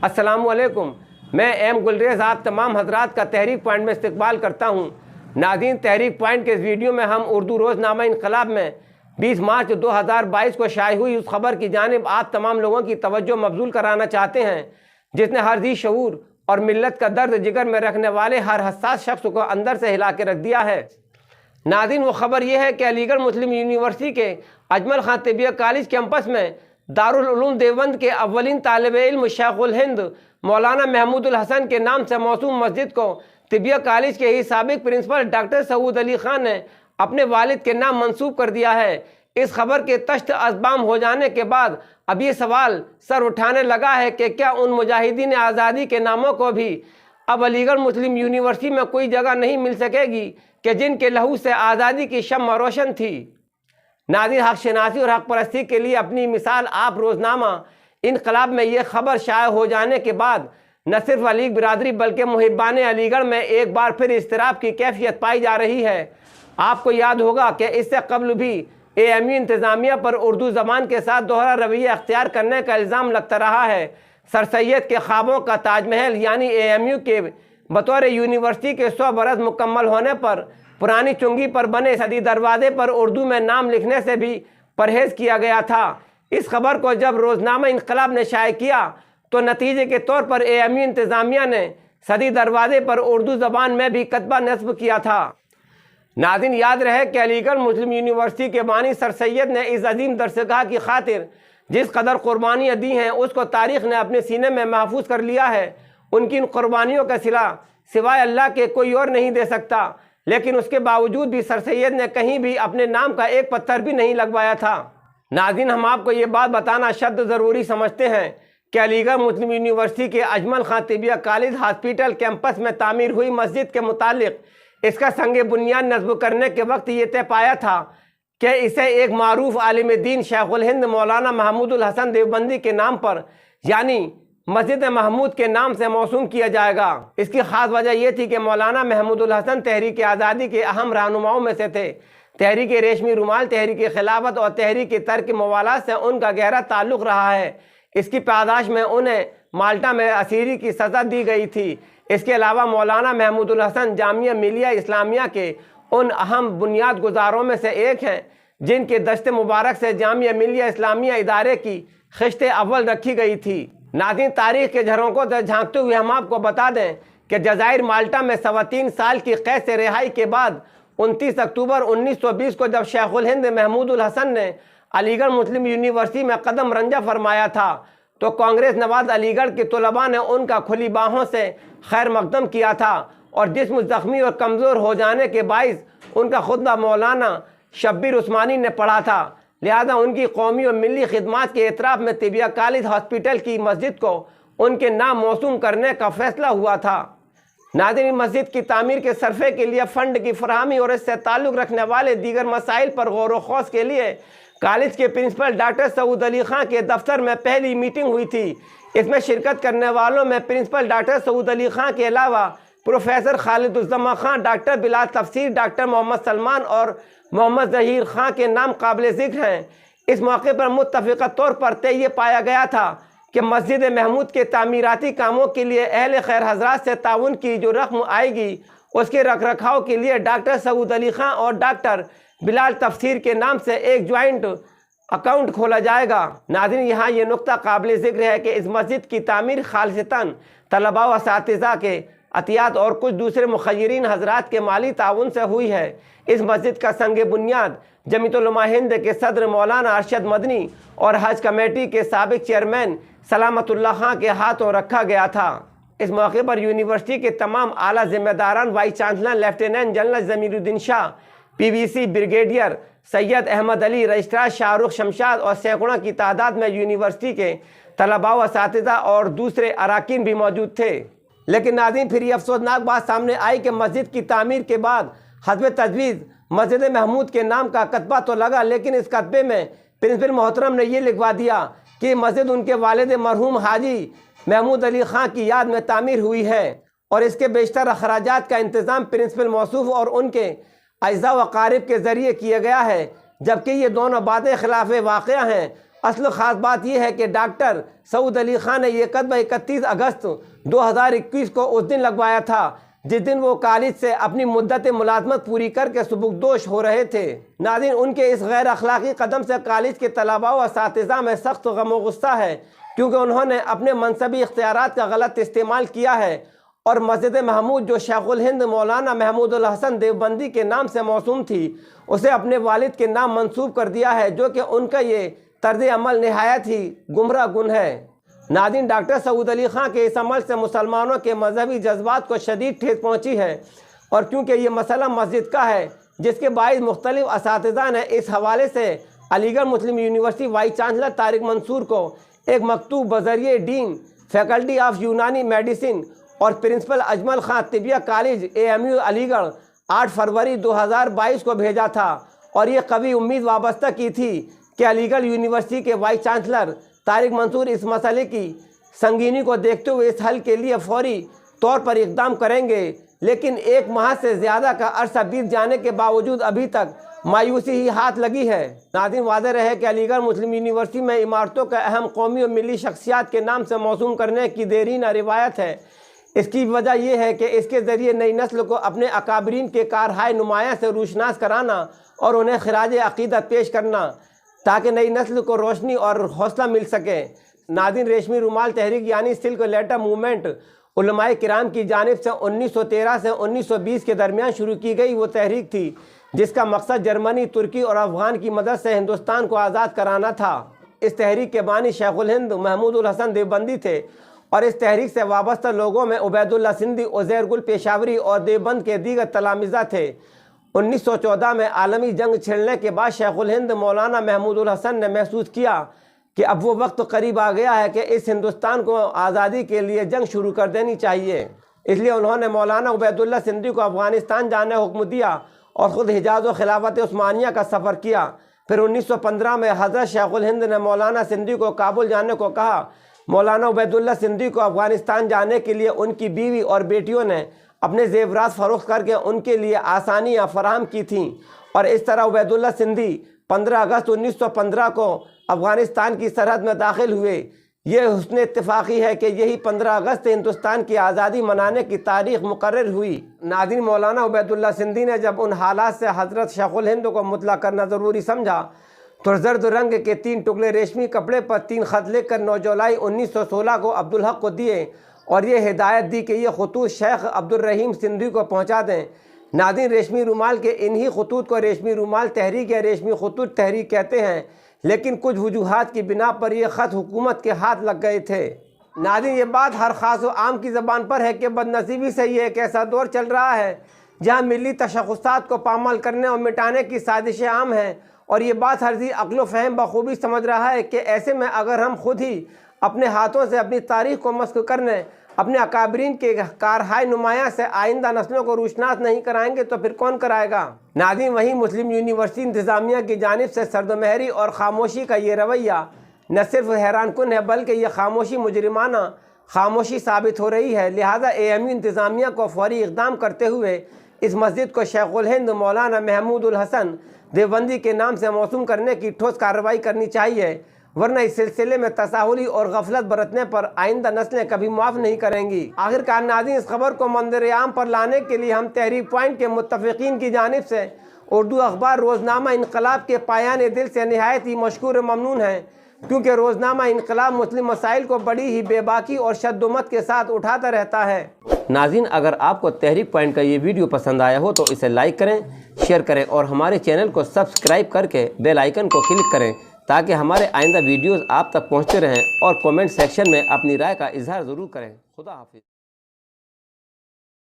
السلام علیکم، میں ایم گلریز آپ تمام حضرات کا تحریک پوائنٹ میں استقبال کرتا ہوں۔ ناظرین، تحریک پوائنٹ کے اس ویڈیو میں ہم اردو روزنامہ انقلاب میں 20 مارچ 2022 کو شائع ہوئی اس خبر کی جانب آپ تمام لوگوں کی توجہ مبذول کرانا چاہتے ہیں جس نے ہر ذی شعور اور ملت کا درد جگر میں رکھنے والے ہر حساس شخص کو اندر سے ہلا کے رکھ دیا ہے۔ ناظرین، وہ خبر یہ ہے کہ علی گڑھ مسلم یونیورسٹی کے اجمل خان طبیہ کالج کیمپس میں دارالعلوم دیوبند کے اولین طالب علم شیخ الہند مولانا محمود الحسن کے نام سے موسوم مسجد کو طبیہ کالج کے ہی سابق پرنسپل ڈاکٹر سعود علی خان نے اپنے والد کے نام منسوب کر دیا ہے۔ اس خبر کے تشت ازبام ہو جانے کے بعد اب یہ سوال سر اٹھانے لگا ہے کہ کیا ان مجاہدین آزادی کے ناموں کو بھی اب علی گڑھ مسلم یونیورسٹی میں کوئی جگہ نہیں مل سکے گی کہ جن کے لہو سے آزادی کی شمع روشن تھی؟ ناظرین، حق شناسی اور حق پرستی کے لیے اپنی مثال آپ روزنامہ انقلاب میں یہ خبر شائع ہو جانے کے بعد نہ صرف علی برادری بلکہ محبان علی گڑھ میں ایک بار پھر اضطراب کی کیفیت پائی جا رہی ہے۔ آپ کو یاد ہوگا کہ اس سے قبل بھی اے ایم یو انتظامیہ پر اردو زبان کے ساتھ دوہرا رویہ اختیار کرنے کا الزام لگتا رہا ہے۔ سر سید کے خوابوں کا تاج محل یعنی اے ایم یو کے بطور یونیورسٹی کے 100 برس مکمل ہونے پر پرانی چنگی پر بنے صدی دروازے پر اردو میں نام لکھنے سے بھی پرہیز کیا گیا تھا۔ اس خبر کو جب روزنامہ انقلاب نے شائع کیا تو نتیجے کے طور پر اے ایم یو انتظامیہ نے صدی دروازے پر اردو زبان میں بھی کتبہ نصب کیا تھا۔ ناظرین، یاد رہے کہ علی گڑھ مسلم یونیورسٹی کے بانی سر سید نے اس عظیم درسگاہ کی خاطر جس قدر قربانیاں دی ہیں اس کو تاریخ نے اپنے سینے میں محفوظ کر لیا ہے۔ ان کی ان قربانیوں کا صلہ سوائے اللہ کے کوئی اور نہیں دے سکتا، لیکن اس کے باوجود بھی سر سید نے کہیں بھی اپنے نام کا ایک پتھر بھی نہیں لگوایا تھا۔ ناظرین، ہم آپ کو یہ بات بتانا شد ضروری سمجھتے ہیں کہ علی گڑھ مسلم یونیورسٹی کے Ajmal Khan Tibbiya college hospital campus میں تعمیر ہوئی مسجد کے متعلق اس کا سنگ بنیاد نصب کرنے کے وقت یہ طے پایا تھا کہ اسے ایک معروف عالم دین شیخ الہند مولانا محمود الحسن دیوبندی کے نام پر یعنی مسجد محمود کے نام سے موسوم کیا جائے گا۔ اس کی خاص وجہ یہ تھی کہ مولانا محمود الحسن تحریک آزادی کے اہم رہنماؤں میں سے تھے۔ تحریک ریشمی رومال، تحریک خلافت اور تحریک ترک موالات سے ان کا گہرا تعلق رہا ہے۔ اس کی پاداش میں انہیں مالٹا میں اسیری کی سزا دی گئی تھی۔ اس کے علاوہ مولانا محمود الحسن جامعہ ملیہ اسلامیہ کے ان اہم بنیاد گزاروں میں سے ایک ہیں جن کے دست مبارک سے جامعہ ملیہ اسلامیہ ادارے کی خشت اول رکھی گئی تھی۔ ناظرین، تاریخ کے جھروں سے جھانکتے ہوئے ہم آپ کو بتا دیں کہ جزائر مالٹا میں 3.25 سال کی قید سے رہائی کے بعد 29 اکتوبر 1920 کو جب شیخ الہند محمود الحسن نے علی گڑھ مسلم یونیورسٹی میں قدم رنجہ فرمایا تھا تو کانگریس نواز علی گڑھ کے طلباء نے ان کا کھلی باہوں سے خیر مقدم کیا تھا اور جسم زخمی اور کمزور ہو جانے کے باعث ان کا خطبہ مولانا شبیر عثمانی نے پڑھا تھا، لہذا ان کی قومی اور ملی خدمات کے اعتراف میں طبیہ کالج ہاسپٹل کی مسجد کو ان کے نام موسوم کرنے کا فیصلہ ہوا تھا۔ ناظرین، مسجد کی تعمیر کے صرفے کے لیے فنڈ کی فراہمی اور اس سے تعلق رکھنے والے دیگر مسائل پر غور و خوض کے لیے کالج کے پرنسپل ڈاکٹر سعود علی خان کے دفتر میں پہلی میٹنگ ہوئی تھی۔ اس میں شرکت کرنے والوں میں پرنسپل ڈاکٹر سعود علی خان کے علاوہ پروفیسر خالد الزماں خان، ڈاکٹر بلال تفسیر، ڈاکٹر محمد سلمان اور محمد ظہیر خان کے نام قابل ذکر ہیں۔ اس موقع پر متفقہ طور پر طے یہ پایا گیا تھا کہ مسجد محمود کے تعمیراتی کاموں کے لیے اہل خیر حضرات سے تعاون کی جو رقم آئے گی اس کے رکھ رکھاؤ کے لیے ڈاکٹر سعود علی خان اور ڈاکٹر بلال تفسیر کے نام سے ایک جوائنٹ اکاؤنٹ کھولا جائے گا۔ ناظرین، یہاں یہ نقطہ قابل ذکر ہے کہ اس مسجد کی تعمیر خالصتاً طلباء و اساتذہ کے عطیات اور کچھ دوسرے مخیرین حضرات کے مالی تعاون سے ہوئی ہے۔ اس مسجد کا سنگ بنیاد جمعیت علماء ہند کے صدر مولانا ارشد مدنی اور حج کمیٹی کے سابق چیئرمین سلامت اللہ خان کے ہاتھوں رکھا گیا تھا۔ اس موقع پر یونیورسٹی کے تمام اعلیٰ ذمہ داران، وائس چانسلر لیفٹیننٹ جنرل ضمیر الدین شاہ، پی وی سی بریگیڈیئر سید احمد علی، رجسٹرار شاہ رخ شمشاد اور سینکڑوں کی تعداد میں یونیورسٹی کے طلباء و اساتذہ اور دوسرے اراکین بھی موجود تھے۔ لیکن ناظرین، پھر یہ افسوسناک بات سامنے آئی کہ مسجد کی تعمیر کے بعد حسب تجویز مسجد محمود کے نام کا کتبہ تو لگا، لیکن اس کتبے میں پرنسپل محترم نے یہ لکھوا دیا کہ مسجد ان کے والد مرحوم حاجی محمود علی خان کی یاد میں تعمیر ہوئی ہے اور اس کے بیشتر اخراجات کا انتظام پرنسپل موصوف اور ان کے اعزاء و اقارب کے ذریعے کیا گیا ہے، جبکہ یہ دونوں باتیں خلاف واقعہ ہیں۔ اصل خاص بات یہ ہے کہ ڈاکٹر سعود علی خان نے یہ قدمہ 31 اگست 2021 کو اس دن لگوایا تھا جس دن وہ کالج سے اپنی مدت ملازمت پوری کر کے سبکدوش ہو رہے تھے۔ ناظرین، ان کے اس غیر اخلاقی قدم سے کالج کے طلباء و اساتذہ میں سخت غم و غصہ ہے، کیونکہ انہوں نے اپنے منصبی اختیارات کا غلط استعمال کیا ہے اور مسجد محمود جو شیخ الہند مولانا محمود الحسن دیوبندی کے نام سے موسوم تھی اسے اپنے والد کے نام منسوب کر دیا ہے، جو کہ ان کا یہ طرز عمل نہایت ہی گمراہ کن ہے۔ ناظرین، ڈاکٹر سعود علی خان کے اس عمل سے مسلمانوں کے مذہبی جذبات کو شدید ٹھیس پہنچی ہے، اور کیونکہ یہ مسئلہ مسجد کا ہے جس کے باعث مختلف اساتذہ نے اس حوالے سے علی گڑھ مسلم university vice chancellor Tariq Mansoor کو ایک مکتوب بذریعہ dean faculty of Unani medicine اور principal Ajmal Khan Tibbiya college AMU Aligarh 8 فروری 2022 کو بھیجا تھا، اور یہ قوی امید وابستہ کی تھی کہ علی گڑھ یونیورسٹی کے وائس چانسلر طارق منصور اس مسئلے کی سنگینی کو دیکھتے ہوئے اس حل کے لیے فوری طور پر اقدام کریں گے، لیکن 1 ماہ سے زیادہ کا عرصہ بیت جانے کے باوجود ابھی تک مایوسی ہی ہاتھ لگی ہے۔ ناظرین، واضح رہے کہ علی گڑھ مسلم یونیورسٹی میں عمارتوں کا اہم قومی و ملی شخصیات کے نام سے موسوم کرنے کی دیرینہ روایت ہے۔ اس کی وجہ یہ ہے کہ اس کے ذریعے نئی نسل کو اپنے اکابرین کے کارہائے نمایاں سے روشناس کرانا اور انہیں خراج عقیدت پیش کرنا تاکہ نئی نسل کو روشنی اور حوصلہ مل سکے۔ ناظرین، ریشمی رومال تحریک یعنی سلک لیٹر موومنٹ علماء کرام کی جانب سے 1913 سے 1920 کے درمیان شروع کی گئی وہ تحریک تھی جس کا مقصد جرمنی، ترکی اور افغان کی مدد سے ہندوستان کو آزاد کرانا تھا۔ اس تحریک کے بانی شیخ الہند محمود الحسن دیوبندی تھے، اور اس تحریک سے وابستہ لوگوں میں عبید اللہ سندھی، عزیر گل پیشاوری اور دیوبند کے دیگر تلامذہ تھے۔ 1914 میں عالمی جنگ چھڑنے کے بعد شیخ الہند مولانا محمود الحسن نے محسوس کیا کہ اب وہ وقت قریب آ گیا ہے کہ اس ہندوستان کو آزادی کے لیے جنگ شروع کر دینی چاہیے۔ اس لیے انہوں نے مولانا عبید اللہ سندھی کو افغانستان جانے حکم دیا اور خود حجاز و خلافت عثمانیہ کا سفر کیا۔ پھر 1915 میں حضرت شیخ الہند نے مولانا سندھی کو کابل جانے کو کہا۔ مولانا عبید اللہ سندھی کو افغانستان جانے کے لیے ان کی بیوی اور بیٹیوں نے اپنے زیورات فروخت کر کے ان کے لیے آسانیاں فراہم کی تھیں، اور اس طرح عبید اللہ سندھی 15 اگست 1915 کو افغانستان کی سرحد میں داخل ہوئے۔ یہ حسن اتفاقی ہے کہ یہی 15 اگست سے ہندوستان کی آزادی منانے کی تاریخ مقرر ہوئی۔ ناظرین، مولانا عبید اللہ سندھی نے جب ان حالات سے حضرت شیخ الہند کو مطلع کرنا ضروری سمجھا تو زرد رنگ کے 3 ٹکڑے ریشمی کپڑے پر 3 خط لکھ کر 9 جولائی 1916 کو عبدالحق کو دیے اور یہ ہدایت دی کہ یہ خطوط شیخ عبدالرحیم سندھی کو پہنچا دیں۔ ناظرین، ریشمی رومال کے انہی خطوط کو ریشمی رومال تحریک یا ریشمی خطوط تحریک کہتے ہیں، لیکن کچھ وجوہات کی بنا پر یہ خط حکومت کے ہاتھ لگ گئے تھے۔ ناظرین، یہ بات ہر خاص و عام کی زبان پر ہے کہ بدنصیبی سے یہ ایک ایسا دور چل رہا ہے جہاں ملی تشخصات کو پامال کرنے اور مٹانے کی سازشیں عام ہیں، اور یہ بات ہر ذی عقل و فہم بخوبی سمجھ رہا ہے کہ ایسے میں اگر ہم خود ہی اپنے ہاتھوں سے اپنی تاریخ کو مسخ کرنے، اپنے اکابرین کے کارہائے نمایاں سے آئندہ نسلوں کو روشناس نہیں کرائیں گے تو پھر کون کرائے گا؟ ناظرین، وہیں مسلم یونیورسٹی انتظامیہ کی جانب سے سرد و مہری اور خاموشی کا یہ رویہ نہ صرف حیران کن ہے بلکہ یہ خاموشی مجرمانہ خاموشی ثابت ہو رہی ہے۔ لہٰذا AMU انتظامیہ کو فوری اقدام کرتے ہوئے اس مسجد کو شیخ الہند مولانا محمود الحسن دیوبندی کے نام سے موسوم کرنے کی ٹھوس کارروائی کرنی چاہیے، ورنہ اس سلسلے میں تساہلی اور غفلت برتنے پر آئندہ نسلیں کبھی معاف نہیں کریں گی۔ آخرکار ناظرین، اس خبر کو منظر عام پر لانے کے لیے ہم تحریک پوائنٹ کے متفقین کی جانب سے اردو اخبار روزنامہ انقلاب کے پایان دل سے نہایت ہی مشکور و ممنون ہیں، کیونکہ روزنامہ انقلاب مسلم مسائل کو بڑی ہی بے باکی اور شدت کے ساتھ اٹھاتا رہتا ہے۔ ناظرین، اگر آپ کو تحریک پوائنٹ کا یہ ویڈیو پسند آیا ہو تو اسے لائک کریں، شیئر کریں اور ہمارے چینل کو سبسکرائب کر کے بیل آئیکن کو کلک کریں تاکہ ہمارے آئندہ ویڈیوز آپ تک پہنچتے رہیں، اور کومنٹ سیکشن میں اپنی رائے کا اظہار ضرور کریں۔ خدا حافظ۔